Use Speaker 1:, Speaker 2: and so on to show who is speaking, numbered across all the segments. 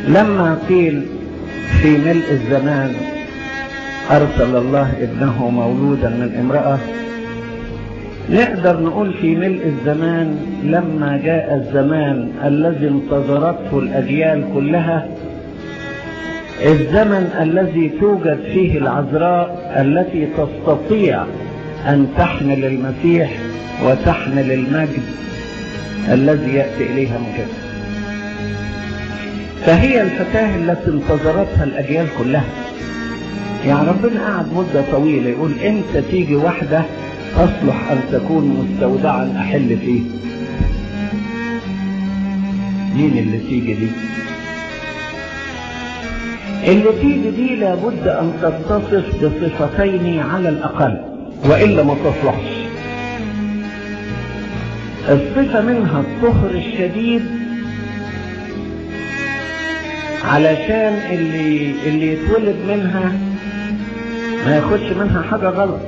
Speaker 1: لما قيل في ملء الزمان أرسل الله ابنه مولودا من امرأة، نقدر نقول في ملء الزمان لما جاء الزمان الذي انتظرته الأجيال كلها، الزمن الذي توجد فيه العذراء التي تستطيع أن تحمل المسيح وتحمل المجد الذي يأتي إليها من كده. فهي الفتاة التي انتظرتها الأجيال كلها. يعني ربنا قعد مدة طويلة يقول امتى تيجي واحدة تصلح أن تكون مستودعا أحل فيه. مين اللي تيجي دي؟ اللي تيجي دي لابد أن تتصف بصفتين على الأقل، وإلا ما تصلحش. الصفة منها الطهر الشديد، علشان اللي يتولد منها ما ياخدش منها حاجة غلط.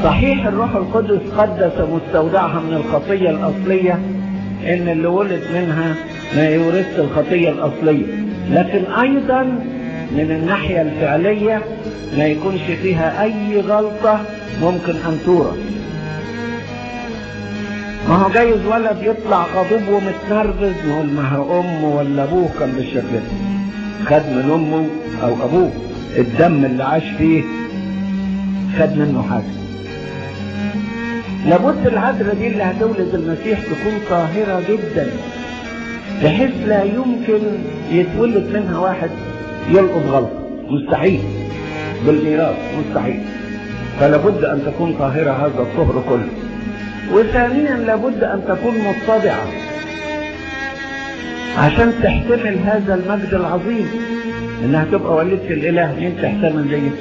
Speaker 1: صحيح الروح القدس قدس مستودعها من الخطية الأصلية، إن اللي ولد منها ما يورث الخطية الأصلية، لكن أيضا من الناحية الفعلية ما يكونش فيها أي غلطة ممكن أن تورث. ما هو جايز ولد يطلع غضوب ومتنرفز، نقول ما هو أمه ولا أبوه كان بالشكل ده، خد من أمه أو أبوه، الدم اللي عاش فيه خد منه حاجة. لابد العذراء دي اللي هتولد المسيح تكون طاهرة جدا، بحيث لا يمكن يتولد منها واحد يلقط غلط، مستحيل، بالميراث مستحيل. فلابد أن تكون طاهرة هذا الطهر كله. وثانيا لابد أن تكون متضعة عشان تحتمل هذا المجد العظيم، إنها تبقى والدة الإله. مين تحتمل زيه؟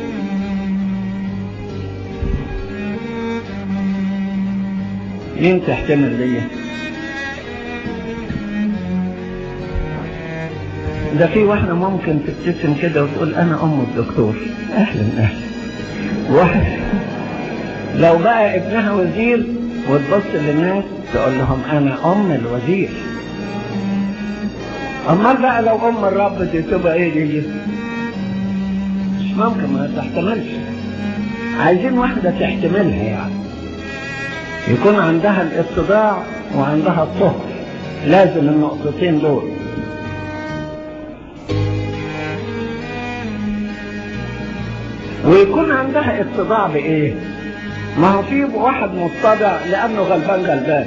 Speaker 1: مين تحتمل زيه؟ ده في واحدة ممكن تبتسم كده وتقول أنا أم الدكتور. أهلا أهلا. واحد لو بقى ابنها وزير وتبص للناس تقول لهم أنا أم الوزير. أمال بقى لو أم الرب تبقى إيه دي؟ مش ممكن، ما تحتملش. عايزين واحدة تحتملها، يعني يكون عندها الاتضاع وعندها الطهر، لازم النقطتين دول. ويكون عندها اتضاع بإيه؟ ما هو في واحد متضع لأنه غلبان،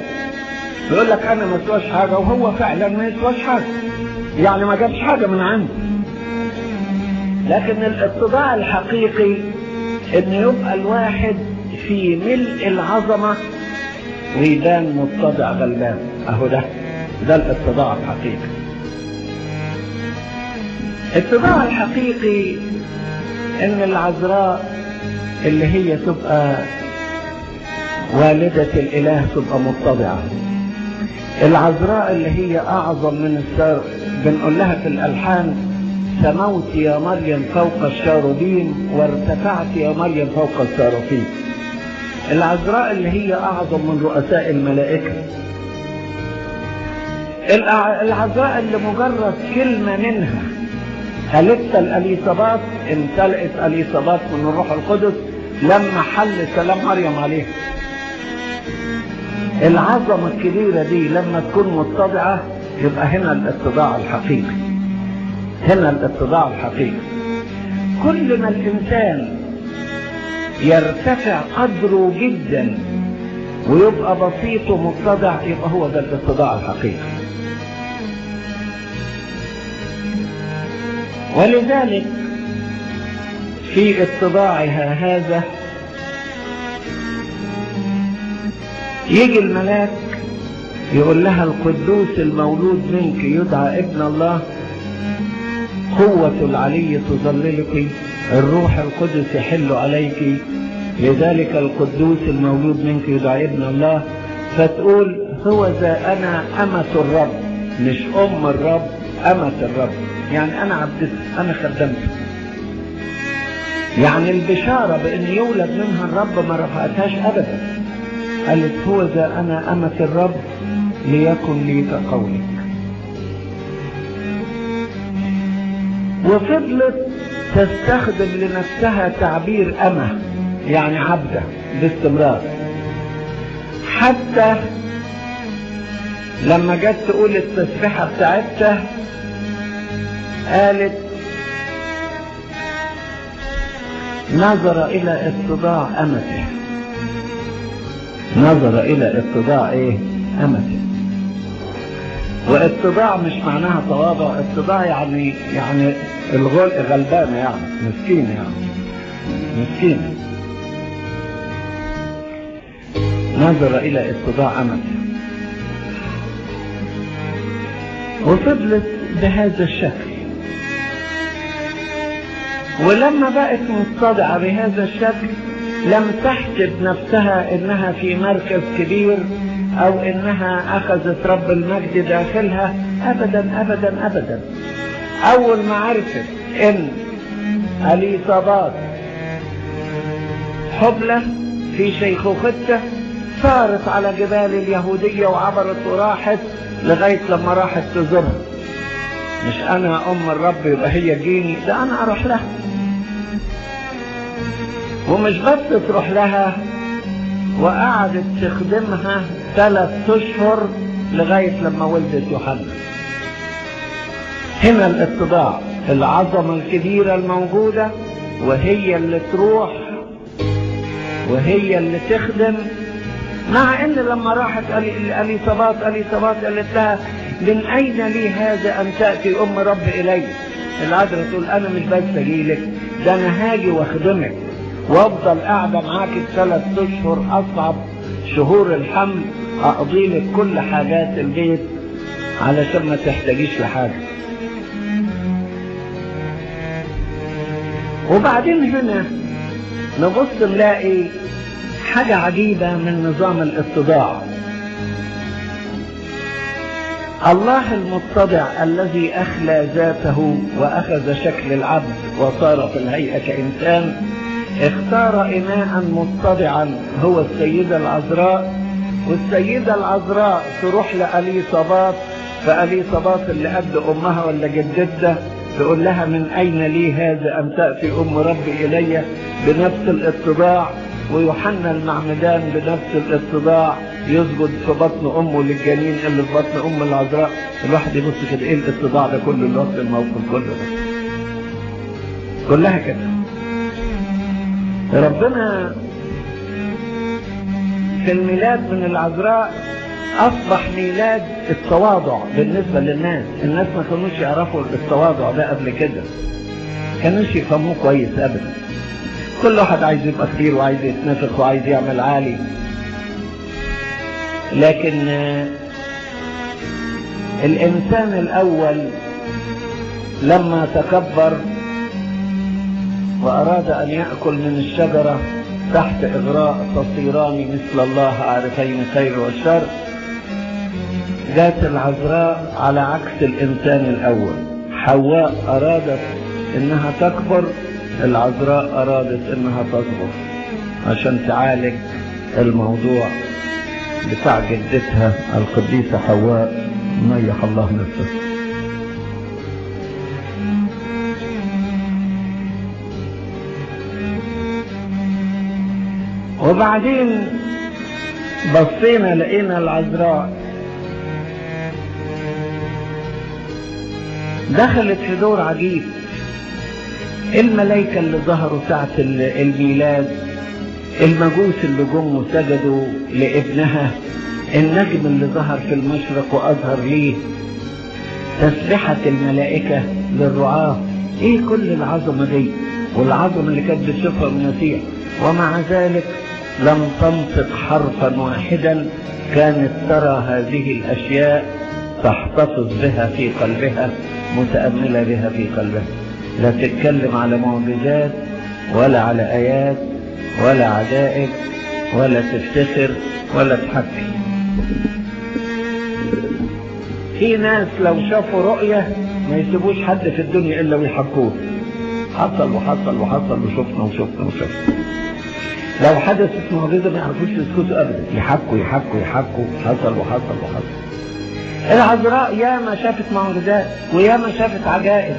Speaker 1: يقول لك أنا ما اسواش حاجة، وهو فعلا ما يسواش حاجة، يعني ما جابش حاجة من عنده. لكن الاتضاع الحقيقي إن يبقى الواحد في ملء العظمة ويبان متضع غلبان. أهو ده الاتضاع الحقيقي. الاتضاع الحقيقي إن العذراء اللي هي تبقى والدة الإله تبقى متضعة. العذراء اللي هي أعظم من السار، بنقول لها في الألحان سموت يا مريم فوق الشاروبين وارتفعت يا مريم فوق السرافين. العذراء اللي هي أعظم من رؤساء الملائكة. العذراء اللي مجرد كلمة منها قالت الأليصابات امتلأت أليصابات من الروح القدس لما حل سلام مريم عليها. العظمة الكبيرة دي لما تكون متضعة يبقى هنا الاتضاع الحقيقي. هنا الاتضاع الحقيقي. كل ما الإنسان يرتفع قدره جدا ويبقى بسيط ومتضع يبقى هو ده الاتضاع الحقيقي. ولذلك في اتضاعها هذا يجي الملاك يقول لها القدوس المولود منك يدعى ابن الله، قوة العلي تظللك، الروح القدس يحل عليك، لذلك القدوس المولود منك يدعى ابن الله. فتقول هو ذا أنا أمة الرب، مش أم الرب، أمة الرب، يعني أنا عبدته، أنا خدمته. يعني البشارة بأن يولد منها الرب ما رفعتهاش أبدا، قالت هو ذا أنا أمة الرب ليكن لي كقولك. وفضلت تستخدم لنفسها تعبير أمة، يعني عبدة باستمرار، حتى لما جت تقول التسبيحة بتاعتها قالت نظر إلى اتضاع أمته، نظر إلى اتضاع إيه؟ أمته. واتضاع مش معناها تواضع، اتضاع يعني غلبانة، يعني مسكينة، يعني مسكينة. نظر إلى اتضاع أمته، وفضلت بهذا الشكل. ولما بقت متضعة بهذا الشكل لم تحسب نفسها انها في مركز كبير او انها اخذت رب المجد داخلها، ابدا ابدا ابدا. اول ما عرفت ان اليصابات حبلى في شيخوختها صارت على جبال اليهودية وعبرت وراحت لغاية لما راحت تزورها. مش انا ام الرب يبقى هي تجيني، ده انا اروح لها. ومش بس تروح لها، وقعدت تخدمها 3 أشهر لغاية لما ولدت يوحنا. هنا الاتضاع، العظمة الكبيرة الموجودة، وهي اللي تروح وهي اللي تخدم. مع ان لما راحت اليصابات قالت لها من اين لي هذا ان تأتي ام رب الي؟ العذراء تقول انا مش بس اجيلك، ده انا هاجي واخدمك وافضل قاعدة معاك 3 أشهر، اصعب شهور الحمل، اقضي لك كل حاجات البيت علشان ما تحتاجيش لحاجة. وبعدين هنا نبص نلاقي حاجة عجيبة من نظام الاتضاع. الله المتضع الذي أخلى ذاته وأخذ شكل العبد وصار في الهيئة كإنسان، اختار إناء متضعا هو السيدة العذراء، والسيدة العذراء تروح لأليصابات، فأليصابات اللي قد أمها ولا جدتها تقول لها من أين لي هذا أن تأتي أم ربي إلي؟ بنفس الاتضاع. ويوحنا المعمدان بنفس الاتضاع يسجد في بطن أمه للجنين اللي في بطن أم العذراء. الواحد يبص كده إيه الاتضاع ده كله اللي وقت الموقف كله ده؟ كلها كده. ربنا في الميلاد من العذراء أصبح ميلاد التواضع بالنسبة للناس. الناس ما كانوش يعرفوا التواضع ده قبل كده، كانوش يفهموه كويس أبدا. كل واحد عايز يبقى كبير وعايز يتنفخ وعايز يعمل عالي. لكن الإنسان الأول لما تكبر وأراد أن يأكل من الشجرة تحت إغراء تصيران مثل الله عارفين الخير والشر، جاءت العذراء على عكس الإنسان الأول. حواء أرادت إنها تكبر، العذراء أرادت إنها تصغر عشان تعالج الموضوع بتاع جدتها القديسة حواء نيح الله نفسه. وبعدين بصينا لقينا العذراء دخلت في دور عجيب. الملائكة اللي ظهروا ساعة الميلاد، المجوس اللي جم وسجدوا لابنها، النجم اللي ظهر في المشرق وأظهر ليه، تسبحة الملائكة للرعاة، ايه كل العظمة دي والعظمة اللي كانت بتشوفها المسيح؟ ومع ذلك لم تنطق حرفا واحدا. كانت ترى هذه الأشياء، تحتفظ بها في قلبها، متأملة بها في قلبها. لا تتكلم على معجزات ولا على آيات ولا عجائب ولا تفتخر ولا تحكي. في ناس لو شافوا رؤية ما يسيبوش حد في الدنيا إلا ويحكوه، حصل وحصل وحصل وشفنا وشفنا وشفنا. لو حدثت معجزة ما يعرفوش يسكتوا أبدا، يحكوا يحكوا يحكوا، حصل وحصل وحصل. العذراء ياما شافت معجزات وياما شافت عجائب،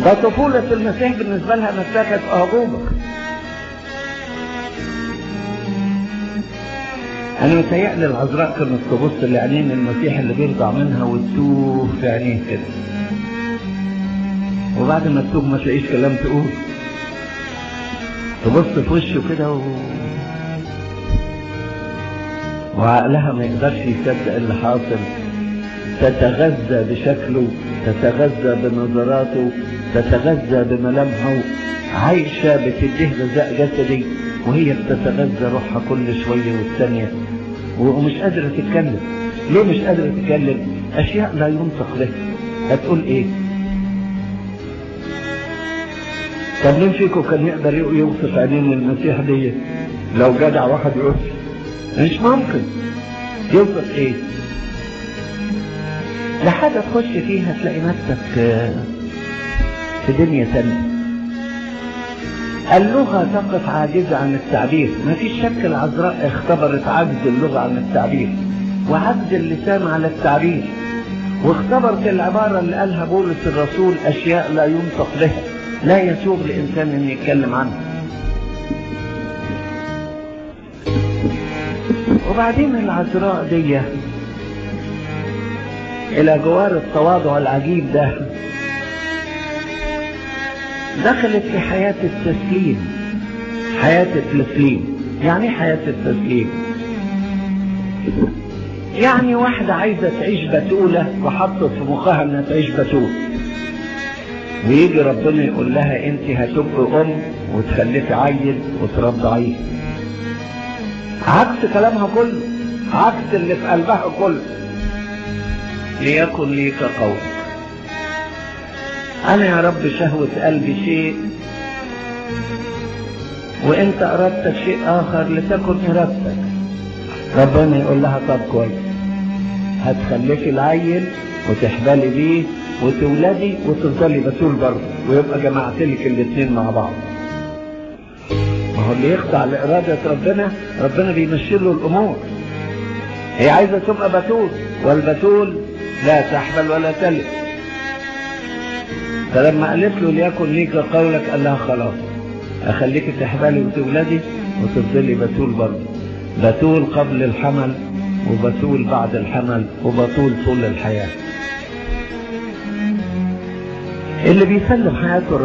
Speaker 1: ده طفولة المسيح بالنسبة لها نفسها كانت أعجوبة. أنا متهيألي العذراء كانت تبص لعينين المسيح اللي بيرضع منها وتتوه في عينيه كده، وبعد ما تتوه ما تلاقيش كلام تقول، تبص في وشه كده وعقلها ما يقدرش يصدق اللي حاصل. تتغذى بشكله، تتغذى بنظراته، تتغذى بملامحه، عايشة بتديه غذاء جسدي وهي بتتغذى روحها كل شوية والثانية، ومش قادرة تتكلم. ليه مش قادرة تتكلم؟ أشياء لا ينطق بها. هتقول إيه؟ طب مين فيكم كان يقدر يوصف عينين المسيح دي؟ لو جدع واحد يقول مش ممكن. يوصف إيه؟ لحاجة تخش فيها تلاقي نفسك في دنيا تانية. اللغة تقف عاجزة عن التعبير. ما فيش شك العذراء اختبرت عجز اللغة عن التعبير وعجز اللسان على التعبير، واختبرت العبارة اللي قالها بولس الرسول أشياء لا ينطق بها، لا يسوغ لإنسان أن يتكلم عنها. وبعدين العذراء دي إلى جوار التواضع العجيب ده دخلت في حياة التسليم. حياة التسليم يعني ايه حياة التسليم؟ يعني واحدة عايزة تعيش بتولة وحطت في مخها انها تعيش بتول، ويجي ربنا يقول لها انت هتبقي ام وتخلفي عيل وترضعيه. عكس كلامها كله، عكس اللي في قلبها كله. ليكن ليك قول. أنا يا رب شهوة قلبي شيء وإنت أردت شيء آخر لتكن إرادتك. ربنا يقول لها طب كويس، هتخلفي العيل وتحبلي بيه وتولدي وتفضلي بتول برضه، ويبقى جمعتلك الاثنين مع بعض. ما هو اللي يخضع لإرادة ربنا بيمشي له الأمور. هي عايزة تبقى بتول، والبتول لا تحبل ولا تلد. فلما قالت له ليكن ليك قولك قال لها خلاص اخليك تحبلي وتولدي وتفضلي بتول برضه. بتول قبل الحمل وبتول بعد الحمل وبتول طول الحياة. اللي بيسلم حياته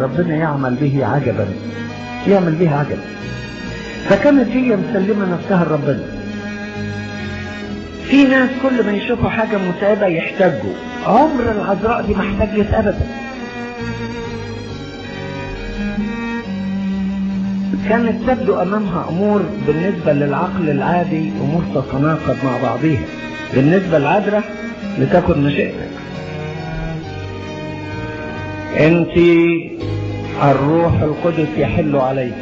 Speaker 1: ربنا يعمل به عجبا، يعمل به عجبا. فكانت هي مسلمة نفسها لربنا. في ناس كل ما يشوفوا حاجة متعبة يحتاجوا، عمر العذراء دي ما احتاجت ابدا. كانت تبدو امامها امور بالنسبة للعقل العادي امور تتناقض مع بعضها. بالنسبة للعذراء لتكن مشيئتك. انت الروح القدس يحل عليك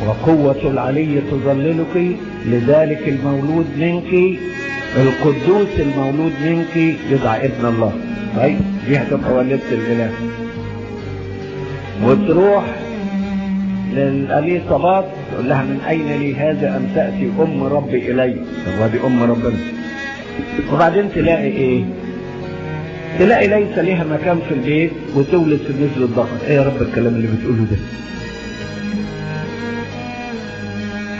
Speaker 1: وقوة العلي تظللك، لذلك المولود منك القدوس المولود منك يدعى ابن الله. طيب دي هتبقى والدة الإله. وتروح للأليصابات تقول لها من أين لي هذا أن تأتي أم ربي إلي؟ طب دي أم ربنا. وبعدين تلاقي إيه؟ تلاقي ليس لها مكان في البيت وتولد في مثل الضغط. إيه يا رب الكلام اللي بتقوله ده؟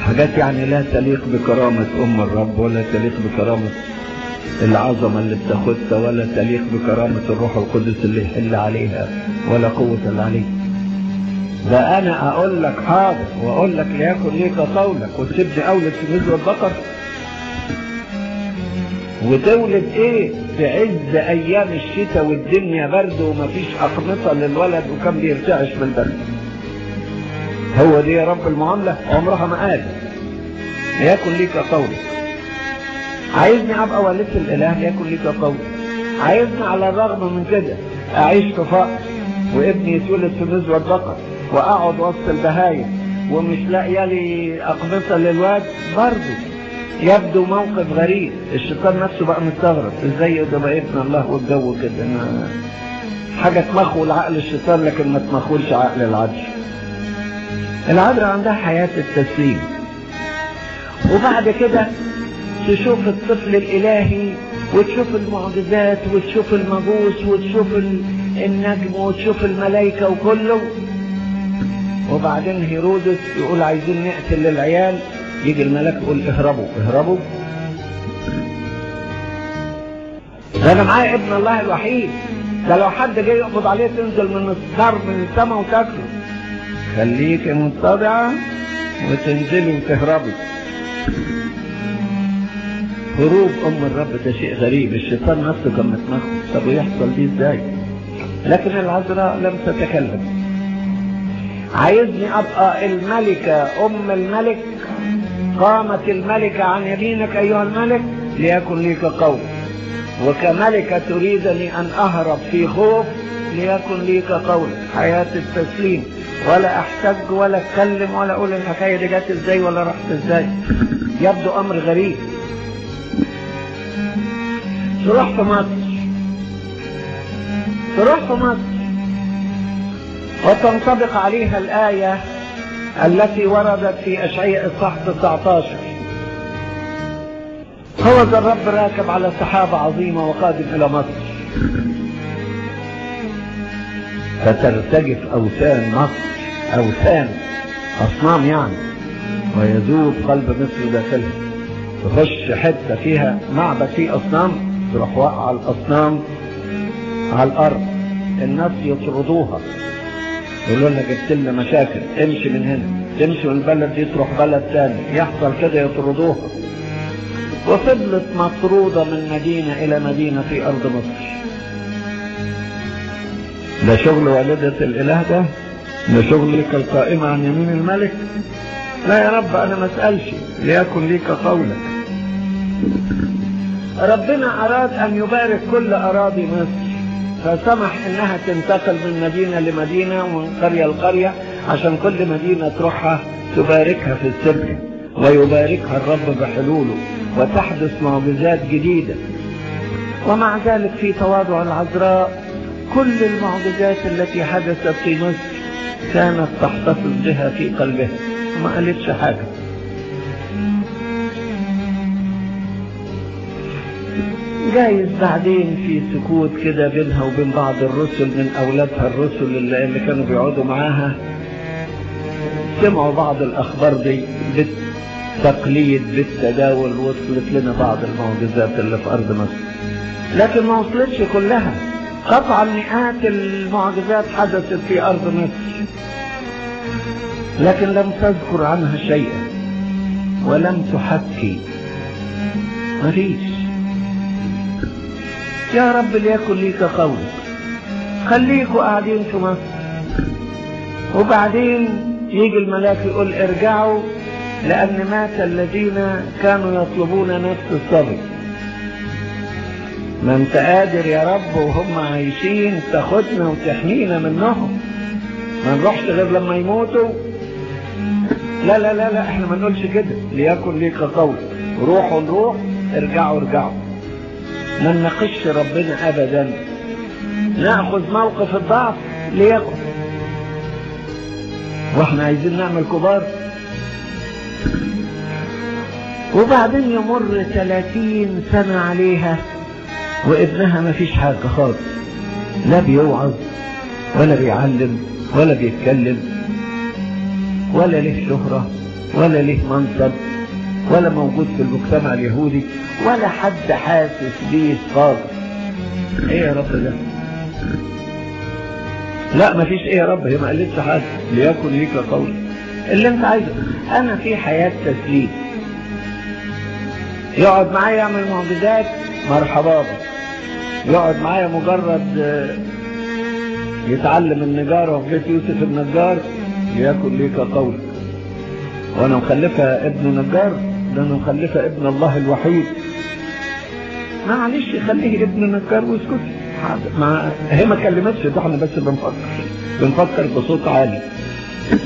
Speaker 1: حاجات يعني لا تليق بكرامة أم الرب، ولا تليق بكرامة العظمة اللي بتاخدها، ولا تليق بكرامة الروح القدس اللي يحل عليها، ولا قوة العلي. ده أنا أقول لك حاضر وأقول لك ليكن ليك قولك وتسيبني أولد في مثل البقر؟ وتولد إيه؟ في عز أيام الشتاء والدنيا برد ومفيش أقمصة للولد وكان بيرتعش من البرد. هو دي يا رب المعاملة؟ عمرها ما قال ليكن ليك قولك. عايزني ابقى والدة الاله ليكن ليك قولك. عايزني على الرغم من كده اعيش في فقر وابني يتولد في مزوة بقر واقعد وسط البهايم ومش لاقيه لي اقمصة للواد، برضه يبدو موقف غريب. الشيطان نفسه بقى مستغرب ازاي ده بقى ابن الله والجو كده. حاجة تمخول عقل الشيطان لكن ما تمخولش عقل العدل. العذراء عندها حياة التسليم. وبعد كده تشوف الطفل الإلهي وتشوف المعجزات وتشوف المجوس وتشوف النجم وتشوف الملائكة وكله. وبعدين هيرودس يقول عايزين نقتل العيال، يجي الملاك يقول اهربوا اهربوا، ده انا معايا ابن الله الوحيد، ده لو حد جاي يقبض عليه تنزل من النار من السماء وتاكله. خليك متضعة وتنزلي وتهربي. هروب الرب ده شيء غريب، الشيطان نفسه كان متمخ، طب يحصل دي ازاي؟ لكن العذراء لم تتكلم. عايزني ابقى الملكة الملك، قامت الملكة عن يمينك ايها الملك ليكن ليك قول، وكملكة تريدني ان اهرب في خوف ليكن ليك قول. حياة التسليم، ولا احتج ولا اتكلم ولا اقول الحكاية دي جت ازاي ولا رحت ازاي. يبدو امر غريب. تروح في مصر وتنطبق عليها الآية التي وردت في أشعياء الصح 19. هو ذا الرب راكب على سحابة عظيمة وقادم إلى مصر، فترتجف أوثان مصر، أوثان أصنام يعني، ويذوب قلب مصر داخلها. تخش حتة فيها معبد فيه أصنام، تروح وقع الأصنام على الأرض، الناس يطردوها يقولوا لنا جبت لنا مشاكل، امشي من هنا، تمشي من البلد دي تروح بلد ثاني، يحصل كده يطردوها. وفضلت مطرودة من مدينة إلى مدينة في أرض مصر. ده شغل والدة الإله، ده شغلك القائمة عن يمين الملك. لا يا رب أنا ما أسألش، ليكن ليك قولك. ربنا أراد أن يبارك كل أراضي مصر، فسمح انها تنتقل من مدينة لمدينة ومن قرية لقرية، عشان كل مدينة تروحها تباركها في السبت، ويباركها الرب بحلوله، وتحدث معجزات جديدة. ومع ذلك في تواضع العذراء كل المعجزات التي حدثت في مصر كانت تحتفظ بها في قلبها، ما قالتش حاجة. جايز بعدين في سكوت كده بينها وبين بعض الرسل من أولادها الرسل اللي كانوا بيقعدوا معاها، سمعوا بعض الأخبار دي بالتقليد بالتداول، وصلت لنا بعض المعجزات اللي في أرض مصر، لكن ما وصلتش كلها. قطعا مئات المعجزات حدثت في أرض مصر، لكن لم تذكر عنها شيئا ولم تحكي، مفيش. يا رب ليكن ليك قولك، خليكوا قاعدين في مصر. وبعدين يجي الملاك يقول ارجعوا، لأن مات الذين كانوا يطلبون نفس الصبي. ما انت قادر يا رب وهم عايشين تاخدنا وتحمينا منهم، ما نروحش غير لما يموتوا. لا لا لا لا، احنا ما نقولش كده، ليكن ليك قولك، روحوا نروح، ارجعوا ارجعوا. ما نناقش ربنا ابدا، ناخذ موقف الضعف ليكن، واحنا عايزين نعمل كبار. وبعدين يمر 30 سنة عليها وابنها ما فيش حاجة خالص، لا بيوعظ ولا بيعلم ولا بيتكلم ولا له شهرة ولا له منصب ولا موجود في المجتمع اليهودي ولا حد حاسس بيه خالص. ايه يا رب ده؟ لا مفيش ايه يا رب، هي ما قالتش حاجه، ليكن ليك قولي اللي انت عايزه. انا في حياه تسليم، يقعد معايا يعمل معجزات مرحبا به، يقعد معايا مجرد يتعلم النجاره في بيت يوسف النجار، ليكن ليك قولك. وانا مخلفه ابن نجار، ده انا مخلفه ابن الله الوحيد، معلش خليه ابن نجار واسكتي. هي ما كلمتش، ده احنا بس بنفكر بصوت عالي،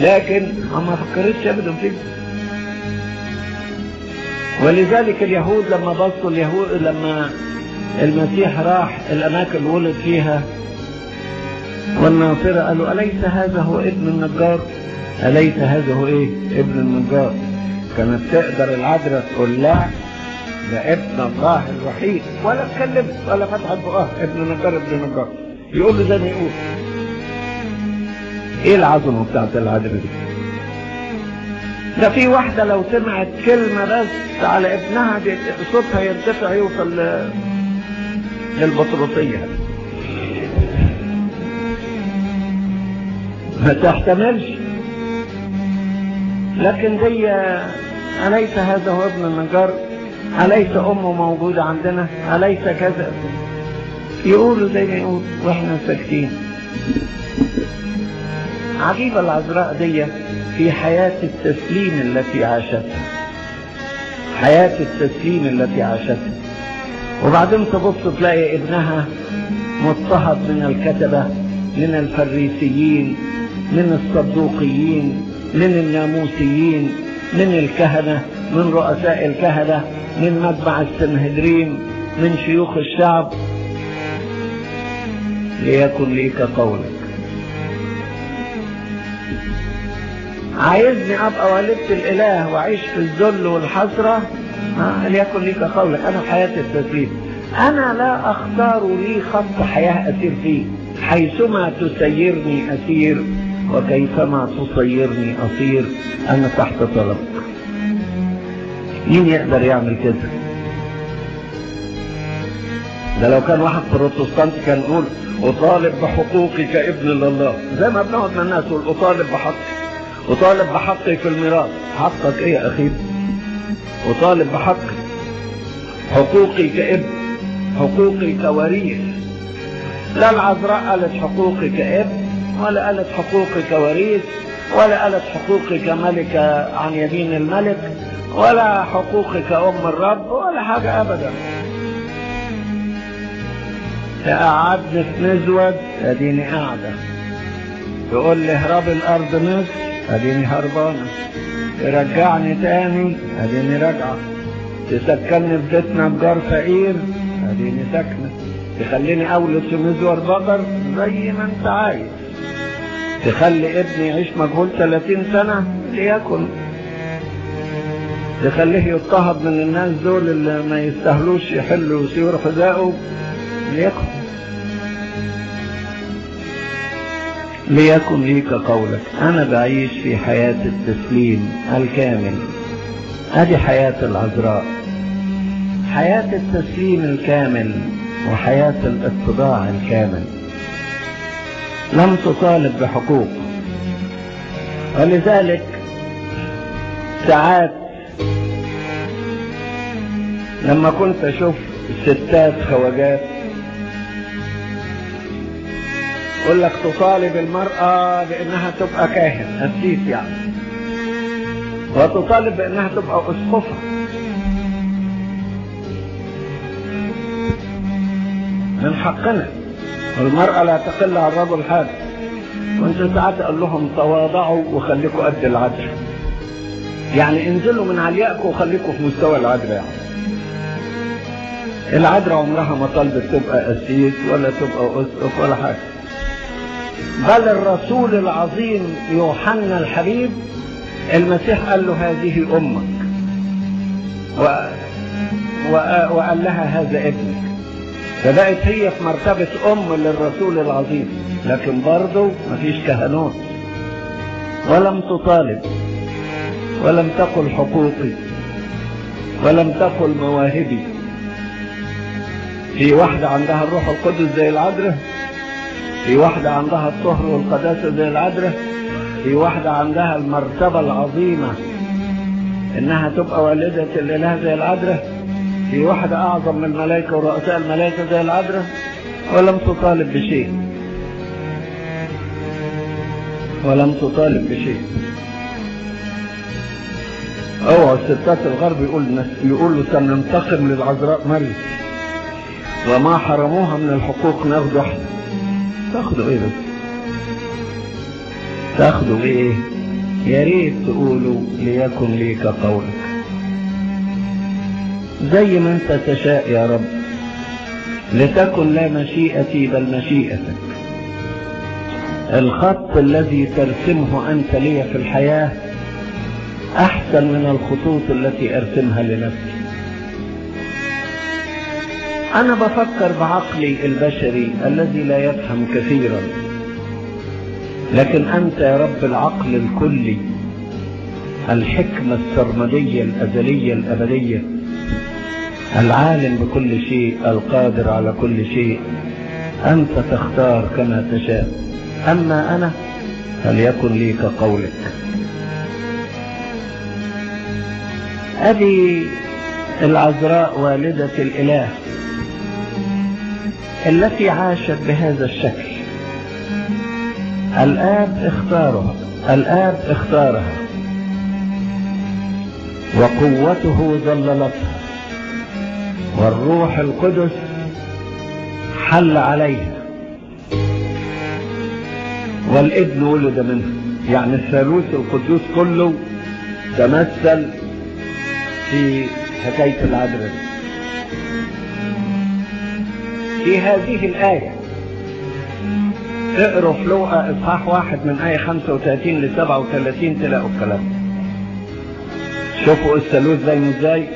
Speaker 1: لكن ما فكرتش ابدا فيه. ولذلك اليهود لما بصوا لما المسيح راح الاماكن اللي ولد فيها والناصرة، قالوا أليس هذا هو ابن النجار؟ أليس هذا هو ايه؟ ابن النجار. كانت تقدر العذراء تقول لا، ده ابن الله الوحيد، ولا اتكلمت ولا فتحت بقها، ابن نجار ابن نجار. يقول له زي ما يقول. ايه العظمه بتاعت العذراء دي؟ ده في واحده لو سمعت كلمه بس على ابنها صوتها يرتفع يوصل للبطرسيه، ما تحتملش. لكن دي أليس هذا هو ابن النجار؟ أليس أمه موجودة عندنا؟ أليس كذا؟ يقولوا زي ما يقول وإحنا ساكتين. عجيبة العذراء دي في حياة التسليم التي عاشتها، حياة التسليم التي عاشتها. وبعدين تبص تلاقي ابنها مضطهد من الكتبة، من الفريسيين، من الصدوقيين، من الناموسيين، من الكهنة، من رؤساء الكهنة، من مجمع السنهدرين، من شيوخ الشعب. ليكن لي كقولك. عايزني ابقى والدة الاله واعيش في الذل والحسرة؟ ليكن لي كقولك. انا في حياة التسليم، انا لا اختار لي خط حياة اسير فيه، حيثما تسيرني اسير وكيفما تصيرني اصير. انا تحت طلبك. مين يقدر يعمل كده؟ ده لو كان واحد بروتستانت كان يقول اطالب بحقوقي كابن لله، زي ما بنقعد من الناس يقول اطالب بحقي، اطالب بحقي في الميراث. حقك ايه يا اخي؟ اطالب بحقي، حقوقي كابن، حقوقي كوريث. لا العذراء قالت حقوقي كابن، ولا قالت حقوقي كوريث، ولا قالت حقوقي كملكة عن يمين الملك، ولا حقوقي كأم الرب، ولا حاجة أبدا. تقعدني في مزود اديني قاعدة، تقول لي اهرب الارض مصر اديني هربانة، ترجعني تاني اديني راجعة، تسكنني في بيتنا بجار فقير اديني ساكنة، تخليني اولد في مزور بقر زي ما انت عايز، تخلي ابني يعيش مجهول 30 سنة ليكن، تخليه يضطهد من الناس دول اللي ما يستاهلوش يحلوا سيور حذائه ليكن. ليكن لي كقولك. انا بعيش في حياة التسليم الكامل. ادي حياة العذراء، حياة التسليم الكامل وحياة الاتضاع الكامل. لم تطالب بحقوق، ولذلك ساعات لما كنت اشوف ستات خواجات يقول لك تطالب المرأة بانها تبقى كاهن قسيس يعني، وتطالب بانها تبقى اسقفة. من حقنا، والمرأة لا تقل عن الرجل حاجة. كنت ساعات اقول لهم تواضعوا وخليكوا قد العدل، يعني انزلوا من عليائكم وخليكوا في مستوى العدل. يعني العذراء عمرها ما طلبت تبقى قسيس ولا تبقى اسقف ولا حاجه، بل الرسول العظيم يوحنا الحبيب المسيح قال له هذه امك، وقال لها هذا ابنك، فبقت هي في مرتبه ام للرسول العظيم. لكن برضه مفيش كهنوت، ولم تطالب، ولم تقل حقوقي، ولم تقل مواهبي. في واحدة عندها الروح القدس زي العذراء، في واحدة عندها الطهر والقداسة زي العذراء، في واحدة عندها المرتبة العظيمة انها تبقى والدة الاله زي العذراء، في واحدة اعظم من الملائكة ورؤساء الملائكة زي العذراء، ولم تطالب بشيء، ولم تطالب بشيء. اوعى الستات الغرب يقولوا سننتقم للعذراء مريم، وما حرموها من الحقوق ناخده احنا. تاخدوا ايه بس؟ تاخدوا ايه؟ يا ريت تقولوا ليكن لي كقولك، زي ما انت تشاء يا رب، لتكن لا مشيئتي بل مشيئتك. الخط الذي ترسمه انت لي في الحياة احسن من الخطوط التي ارسمها لنفسي. أنا بفكر بعقلي البشري الذي لا يفهم كثيرا، لكن أنت يا رب العقل الكلي، الحكمة السرمدية الأزلية الأبدية، العالم بكل شيء، القادر على كل شيء، أنت تختار كما تشاء. أما أنا فليكن لي كقولك. هذه العذراء والدة الإله التي عاشت بهذا الشكل. الآب اختارها وقوته ظللتها، والروح القدس حل عليها، والابن ولد منها. يعني الثالوث القدوس كله تمثل في حكاية العذراء في هذه الآية. اقروا في لوقا إصحاح 1 من آية 35 ل 37 تلاقوا الكلام. شوفوا الثالوث زي ازاي.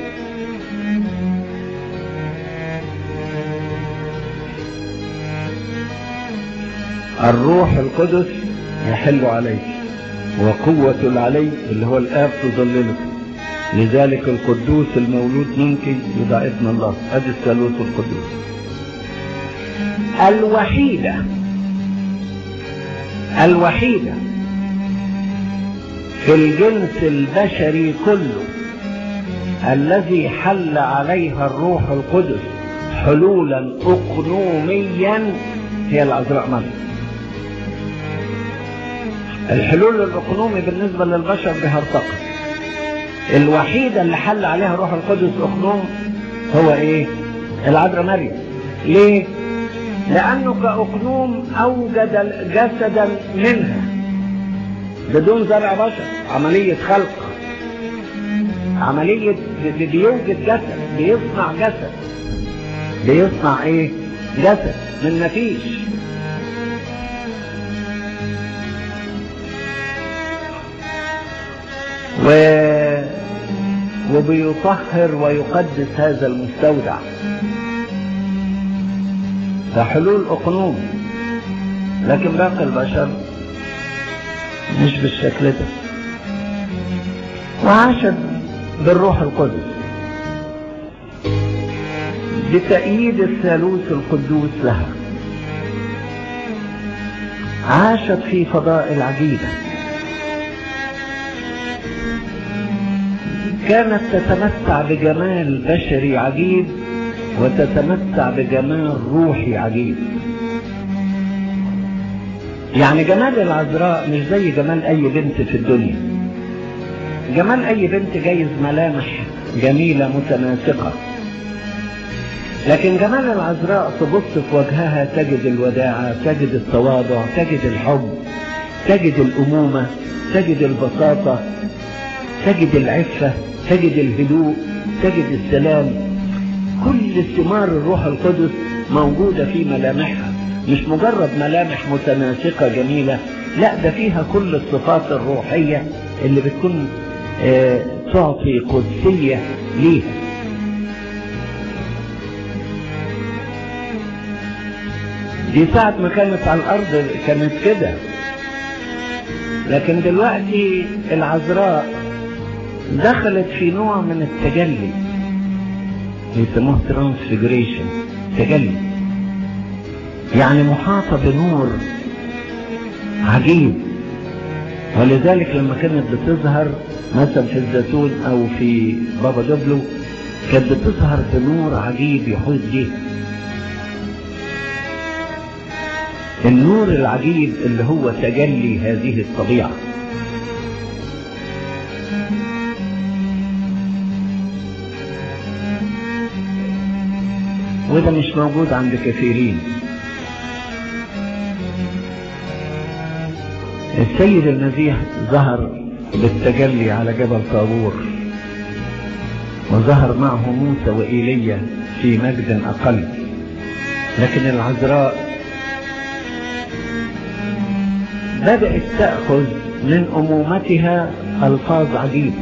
Speaker 1: الروح القدس يحل عليك، وقوة العلي اللي هو الآب تظللك، لذلك القدوس المولود منك يدعى ابن الله. ادي الثالوث القدوس. الوحيدة في الجنس البشري كله الذي حل عليها الروح القدس حلولا أقنوميا هي العذراء مريم. الحلول الأقنومي بالنسبة للبشر بهرطقة. الوحيدة اللي حل عليها الروح القدس أقنوم هو ايه؟ العذراء مريم. ليه؟ لأنه كأقنوم أوجد جسدا منها بدون زرع بشر، عملية خلق، عملية بيوجد جسد، بيصنع جسد، بيصنع ايه؟ جسد من مفيش. وبيطهر ويقدس هذا المستودع. ده حلول أقنوم، لكن باقي البشر مش بالشكل ده. وعاشت بالروح القدس بتأييد الثالوث القدوس لها. عاشت في فضائل عجيبة، كانت تتمتع بجمال بشري عجيب وتتمتع بجمال روحي عجيب. يعني جمال العذراء مش زي جمال اي بنت في الدنيا. جمال اي بنت جايز ملامح جميلة متناسقة، لكن جمال العذراء تبص في وجهها تجد الوداعة، تجد التواضع، تجد الحب، تجد الأمومة، تجد البساطة، تجد العفة، تجد الهدوء، تجد السلام. كل ثمار الروح القدس موجودة في ملامحها، مش مجرد ملامح متناسقة جميلة، لا ده فيها كل الصفات الروحية اللي بتكون تعطي قدسية ليها. دي ساعة ما كانت على الأرض كانت كده، لكن دلوقتي العذراء دخلت في نوع من التجلي يسموه ترانسفيجريشن، تجلي، يعني محاطة بنور عجيب. ولذلك لما كانت بتظهر مثلا في الزيتون او في بابا دبلو كانت بتظهر بنور عجيب يحوط بيها. النور العجيب اللي هو تجلي هذه الطبيعة. وده مش موجود عند كثيرين. السيد المسيح ظهر بالتجلي على جبل طابور، وظهر معه موسى وإيليا في مجد أقل، لكن العذراء بدأت تأخذ من أمومتها ألفاظ عجيبة.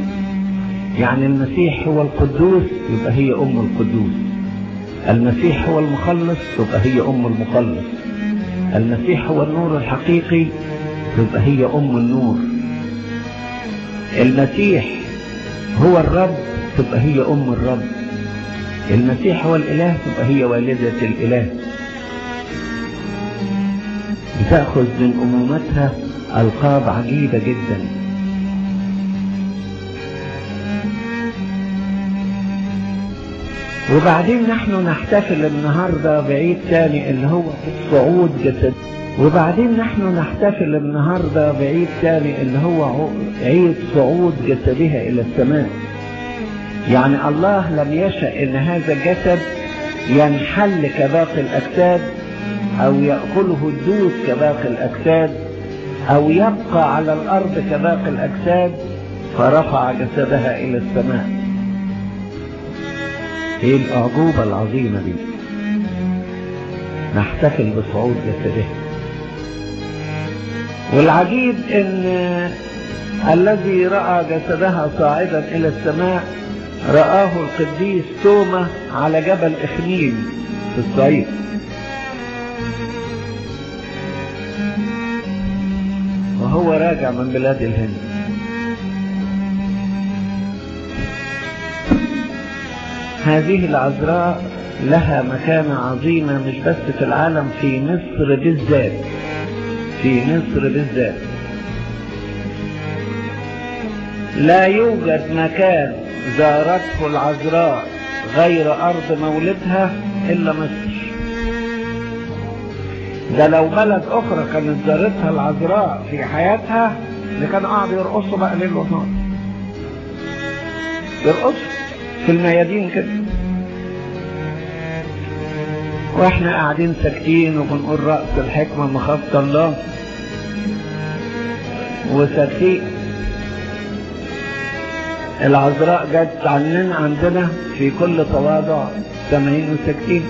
Speaker 1: يعني المسيح هو القدوس، يبقى هي أم القدوس. المسيح هو المخلص تبقى هي أم المخلص. المسيح هو النور الحقيقي تبقى هي أم النور. المسيح هو الرب تبقى هي أم الرب. المسيح هو الإله تبقى هي والدة الإله. بتأخذ من أمومتها ألقاب عجيبة جدا. وبعدين نحن نحتفل النهاردة بعيد ثاني اللي هو صعود جسد. وبعدين نحن نحتفل النهاردة بعيد ثاني اللي هو عيد صعود جسدها إلى السماء. يعني الله لم يشأ إن هذا الجسد ينحل كباقي الأجساد أو يأكله الدود كباقي الأجساد أو يبقى على الأرض كباقي الأجساد، فرفع جسدها إلى السماء. ايه الأعجوبة العظيمة دي؟ نحتفل بصعود جسدها. والعجيب ان الذي رأى جسدها صاعدا الى السماء رآه القديس توما على جبل إخنيم في الصعيد. وهو راجع من بلاد الهند. هذه العذراء لها مكانة عظيمة مش بس في العالم، في مصر بالذات. في مصر بالذات لا يوجد مكان زارته العذراء غير أرض مولدها إلا مصر. ده لو بلد أخرى كانت زارتها العذراء في حياتها اللي كانوا قاعدوا يرقصوا بقى ليل ونهار، يرقصوا في الميادين كده، واحنا قاعدين ساكتين وبنقول رأس الحكمة مخافة الله وساكتين. العذراء جت عندنا في كل تواضع سامعين وساكتين.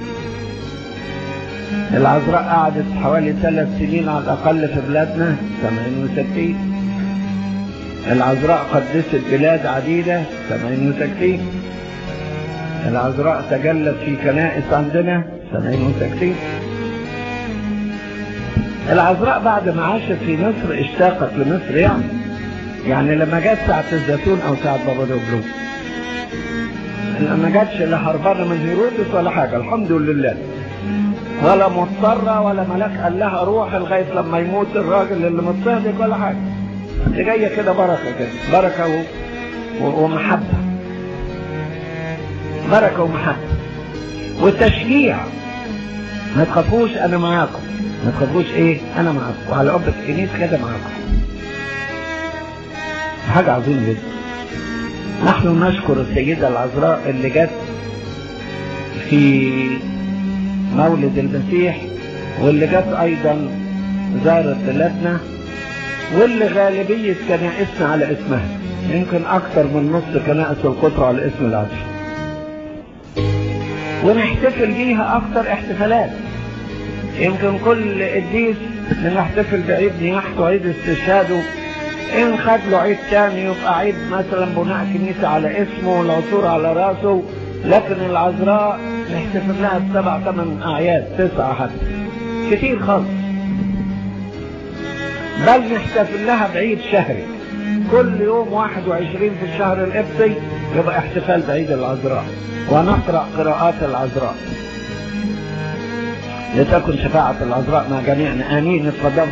Speaker 1: العذراء قعدت حوالي 3 سنين على الأقل في بلادنا سامعين وساكتين. العذراء قدست بلاد عديدة سامعين وساكتين. العذراء تجلت في كنائس عندنا سامعين وساكتين. العذراء بعد ما عاشت في مصر اشتاقت لمصر، يعني لما جت ساعة الزيتون او ساعة بابا دوبلو ما جاتش لا هربانة من هيرودس ولا حاجة، الحمد لله، ولا مضطرة ولا ملاك قال لها روح لغاية لما يموت الراجل اللي متصهدك ولا حاجة. دي جاية كده بركة، كده بركة ومحبة، بركة ومحبة وتشجيع. ما تخافوش انا معاكم، ما تخافوش انا معاكم، وعلى قبة الكنيسة كده معاكم. حاجة عظيمة جدا. نحن نشكر السيدة العذراء اللي جت في مولد المسيح، واللي جت ايضا زارت بلادنا، واللي غالبية كنائسنا على اسمها، يمكن اكثر من نص كنائس القطر على اسم العذراء، ونحتفل بيها اكثر احتفالات. يمكن كل قديس بنحتفل بعيد نياحته وعيد استشهاده، ان خد له عيد تاني يبقى عيد مثلا بناء كنيسة على اسمه والعصور على راسه، لكن العذراء نحتفل لها ب7 8 اعياد 9 حتى، كتير خالص. بل نحتفل لها بعيد شهري، كل يوم 21 في الشهر القبطي يبقى احتفال بعيد العذراء، ونقرأ قراءات العذراء. لتكن شفاعة العذراء مع جميعنا، آمين. اتفضلوا.